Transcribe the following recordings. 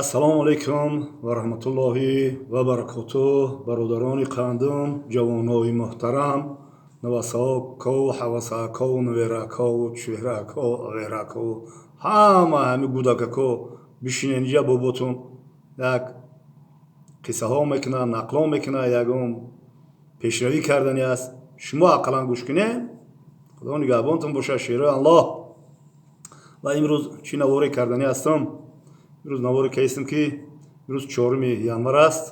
ассалому алайкум ва раҳматуллоҳи ва баракотуҳ. бародарони қандум, ҷавонои муҳтарам, навасаҳокову ҳавасаҳакову навераҳакову чӯҳраҳакову авераҳакову ҳами гудакако бишинед инҷа бо ботун як қиссаҳо мекунад, нақлон мекунад, ягон пешравӣ кардани аст. шумо ақалан гӯш кунед. худо нигаҳбонтон бошад. шерои аллоҳ. ва имрӯз чӣ наворе кардани ҳастам? имрӯз наворе кардам ки имрӯз 4 январ аст.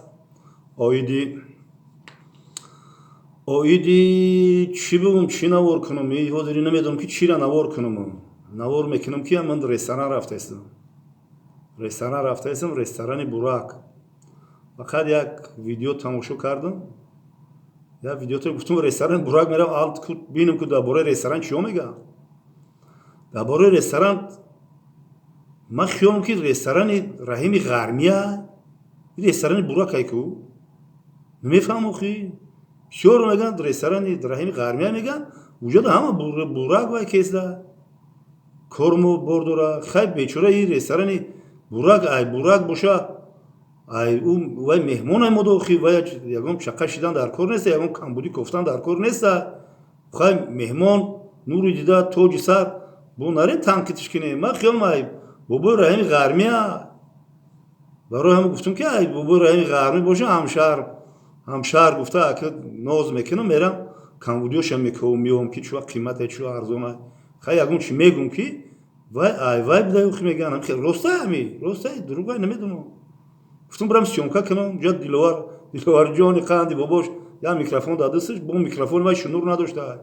оиди чӣ бугум, чӣ навор кунам? ҳозири намедонам ки чиро навор кунам. навор мекунам ки ман ресторан рафтаистам. Ресторани бурак. фақат як видео тамошо кардам. як видеото гуфтам ресторани бурак мерам бинам ки дар бораи ресторан чиё мегӯянд. дар бораи ресторан ман хиёлам ки ресторани Раҳими Ғармия ресторани бурак айку намефаҳмам. охи бисёр мегӯянд ресторани Раҳими Ғармия мегӯянд вуҷуда ҳама бурак вай кеста кормо бор дора. хай бечора ин ресторани бурак ай бурак боша ай вай меҳмонай мода. охи вай ягон чақа шидан дар кор неста, ягон камбудӣ кофтан дар кор неста. хай меҳмон нури дида тоҷи сар бо наре танқидш кинем. ман хиёлам ай бобои Раҳими Ғармия. барои ҳама гуфтам ки ай бобои Раҳими Ғармия боша ҳамшаҳр гуфта ака ноз мекунам, мерам камбудиёша меёвам ки чӣ вақт қимате чӣ арзон ай. хай ягон чӣ мегӯм ки вай бидай охи мегӯям ростай дуругай намедонам. гуфтам барам сёмка кунам. ҷо диловарҷони қанди бобош як микрофон дар дасташ. бо микрофони ман шунур надошта.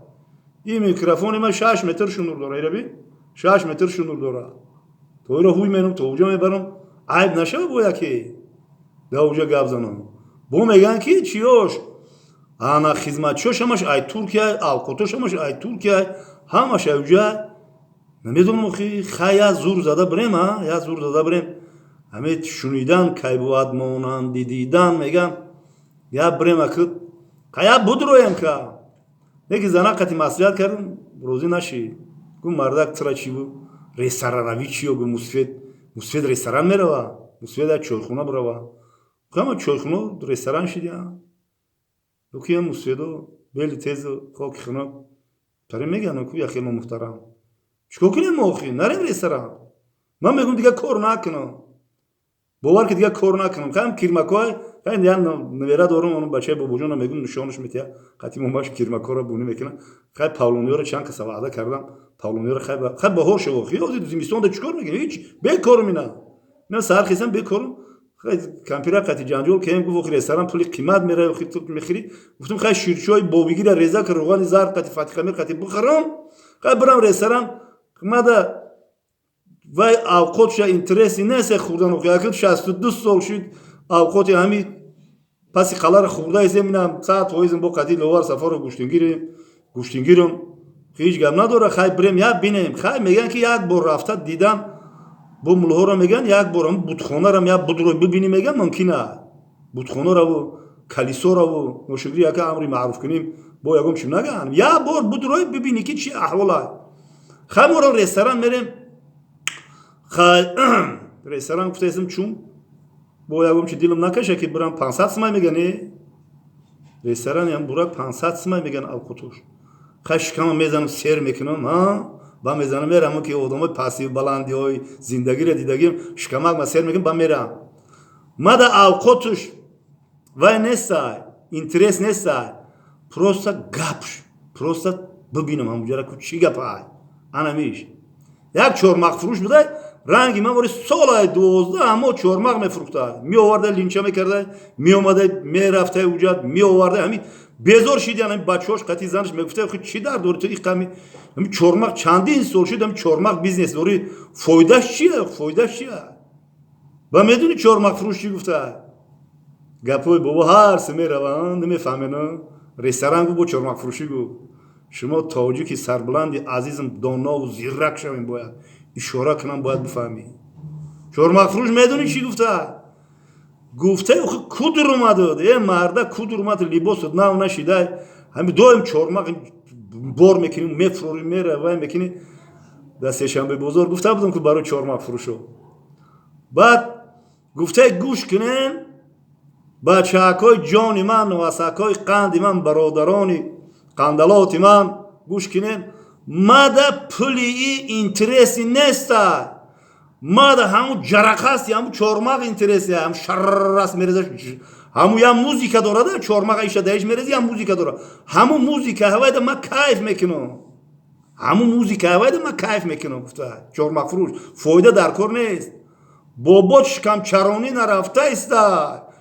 ин микрофони ман 6 метр шунур дора. ира бин 6 метр шунур дора. то иро ҳуй менам, то уҷа мебарам. айб нашава бо яке да уҷа гап занам. бо мегӯянд ки чиёш ана хизматчиёш ҳамаш ай Туркия, авқотош ҳамаш ай Туркия, ҳамаш ай уҷа. намедонам охи хай як зур зада бирем. ҳаме шунидан кайбувад монанди дидан мегӯям як бирем ака қая будроем ка. неки зана қати маслиҳат кардам розӣ наши. гум мардак тира чӣ бу ресторанравӣ чиё гу мусфед ресторан мерава. мусфед як чойхона бирава. ҳама чойхона ресторан шидиам. ки мусфедо бели тезу хоки хунок таре мегӯям ку яхе номуҳтарам чикор кунем мо охи нарем ресторан. ман мегӯям дигар кор накунам. бовар ки дигар кор накунам. хам кирмакой хай я навера дорам. он бачаи бобоҷона мегӯям нишонаш метия қати мо баш кирмакора бунӣ мекунам. хай павлониёро чанд каса ваъда кардам. павлониёро хай баҳор шава. охи ҳозир зимистонда чикор мекунем? ҳеҷ бекорам. ина сар хисам бекорам. хай кампира қати ҷанҷол кем гуфт охи ресторан пули қимат мерави охи ту мехири. гуфтам хай ширчои бобигира реза ки рӯғани зар қати фатиқамир қати бухарам. хай бирам ресторан қимата вай авқотша интереси нест хурдан. охи ака 62 сол шуд авқоти ҳами паси қалара хурдаисе минам 100% бо қати ловар сафаро гӯштингирам. ҳеҷ гап надора. хай бирем як бинем. хай мегӯянд ки як бор рафта дидан бо муллҳоро мегӯянд як бор будхонарам як будро бибинӣ мегӯянд мумкин аст. будхонараву калисораву ношукрӣ яка амри маъруф кунем бо ягон чӣ нагӯянд. як бор будрои бибинӣ ки чӣ аҳвол аст. хай моро ресторан мерем. хай ресторан гуфтаистам чун бо ягон чӣ дилам накаша ки бирам 500 симай мегӯяне. ресторани ам бурак 500 симай мегӯянд авқотош. хай шикама мезанам сер мекунам. ба мезанам мерам ки одамои пасив баландиҳои зиндагиро дидагим шикамак ма сер мекунам ба мерам. мада авқотош вай нестай интерес нестай. просто гапш просто бибинам ҳамуҷара ку чӣ гапай. анамиш як чормағфурӯш будай. ранги ман бори солаи 12 аммо чормақ мефурӯхтай. меовардай линча мекардай. меомадай мерафтай уҷа меовардай. ҳами безор шидиан. ҳами бачаҳош қати занаш мегуфтай охи чӣ дар дори ту иқами ҳами чормақ чандин сол шуд ҳами чормақ бизнес дори фоидаш чия? ба медуни чормақфурӯш чӣ гуфтай? гапои бобо ҳарси мераванд намефаҳмена. ресторан гу бо чормақфурӯшӣ гу. шумо тоҷики сарбуланди азизам донову зиррак шавем. бояд ишора кунам бояд бифаҳмӣ. чормақфурӯш медуни чӣ гуфтай? гуфтай охи кудр омадад. марда кудр омад либосу нав нашидай. ҳами доим чормақ бор мекунем мефурӯрем меравай мекунем. дар сешанбе бозор гуфта будам ки барои чормақ фурӯшо. баъд گفته گوش کنین بچه‌های جان من و اسکای قند من برادرانی قندلات من گوش کنین ماده پلی اینترسی نیستا ماده همون جرقه همون چورماق اینترسی هم شررس میرزه همون یا موزیکا داره چورماق ایش دایش میرزه یا موزیکا داره همون موزیکا هواید ما کیف میکنم همون موزیکا هواید ما کیف میکنم گفته چورماق فروش فایده در کار نیست بابا شکم چرانی نرفته است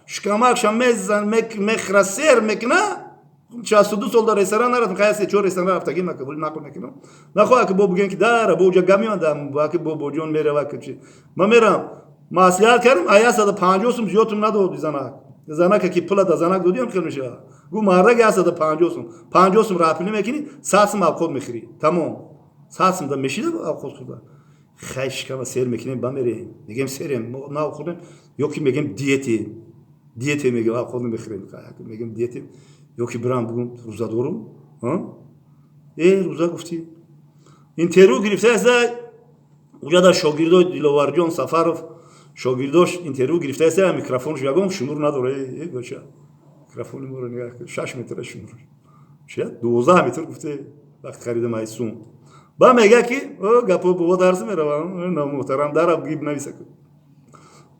شکمکشم میزن مخرسیر میکنه 62 سال در رستوران نرفتم خیلی چهار رستوران رفتگی من قبول نکنم نخواه که با بگن که داره با اونجا گمی آدم با که با جون میره و که من میرم مصلحت کردم آیا 150 سوم زیادم نداد زنک که پول داد زنک دادیم خیلی میشه گو مرد که 150 سوم 50 سوم راپلی میکنی 100 سوم خود میخری تمام 100 سوم دا میشید خود خدا خیش کم سیر میکنیم با میریم میگم سیرم نه خودم یا که میگم دیتی میگم خود میخریم میگم دیتی یا که برام بگم روزا دارم روزا گفتی اینترو گرفته است اونجا در شاگردای دلاورجان سفرов شاگرداش اینترو گرفته است میکروفونش یگام شنور نداره بچا میکروفون مورو نگاه کن 6 متر شنور چه 12 متر گفته وقت خریدم ایسون با میگه که گپو بو درس میروم محترم درم گیب نویسه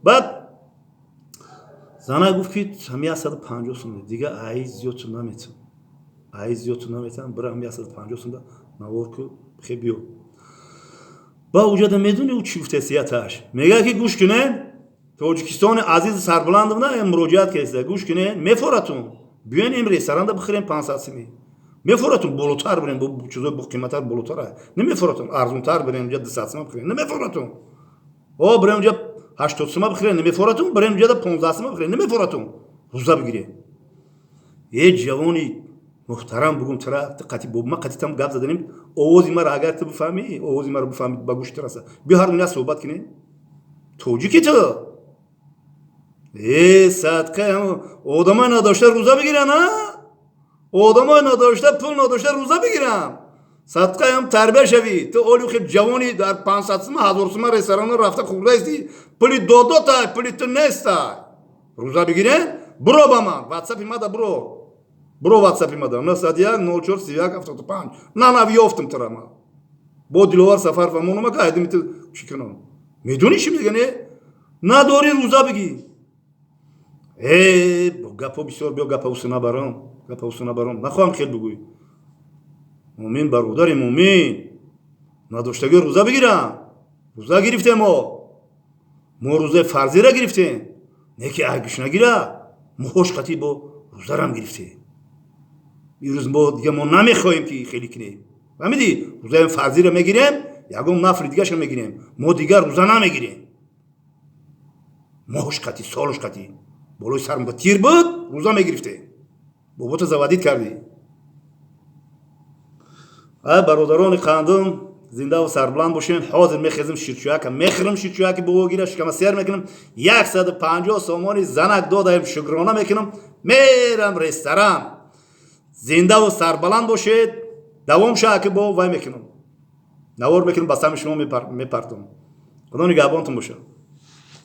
بعد زنه گفت که همه 150 سوم دیگه عیز زیاد نمیتونم برای همه 150 سوم نوار که خیلی بیو با اونجا ده میدونی او چی گفته سیاتش میگه که گوش کنین تاجیکستان عزیز سربلندم نه مراجعت کرده گوش کنین میفورتون بیاین این رستوران بخوریم 500 سومی میفورتون بالاتر بریم با چیزای با قیمتر بالاتره نمیفورتون ارزونتر بریم اونجا 200 سوم بخوریم نمیفورتون بریم اونجا 80 سوم بخوریم نمیفورتون بریم اونجا 15 سوم بخوریم نمیفورتون روزا بگیریم یه جوانی محترم بگم ترا دقتی با ما قتی تام گپ زدیم اوزی ما را اگر تو بفهمی اوزی ما رو بفهمید با گوش ترسه بیا هر دنیا صحبت کنیم توجی تو صدقه هم آدم نداشته روزا بگیرن آدم نداشته پول نداشته روزا بگیرم صدقه هم تربیه شوی تو اولی خیلی جوانی در 500 سوم 1000 سوم رستوران رفته خورده استی پولی دو تا پولی تو نیست روزا بگیرن برو با من واتساپ ما دا برو واتساپ ما دا 901 04 31 75 نه بیافتم ترا ما با دلوار سفر فهمونم که ایدم تو چی کنم میدونی چی میگه نه نداری روزا بگی گپو بسیار بیا گپو سنا برام نخواهم خیلی بگوی مومن برادر مومن نداشتگی روزا بگیرم روزا گرفتیم ما روزه فرضی را گرفتیم نه که اگش نگیره ما خوشقتی با روزا را هم گرفتیم این روز ما دیگه ما نمیخوایم که خیلی کنیم فهمیدی روزه فرضی را میگیریم یکم نفر دیگه شو میگیریم ما دیگر روزا نمیگیریم ما خوشقتی سالشقتی بالای سرم با تیر بود روزا میگرفتیم بابا تو زوادید کردی برادران قندم زنده و سربلند باشین حاضر میخزم شیرچوک میخرم شیرچوک بو گیره شکم سیر میکنم 150 سومانی زنک دادم شکرانه میکنم میرم رستوران زنده و سربلند باشید دوام شاک با وای میکنم نوار میکنم بسام شما میپرتم خدا نگهبانتون باشه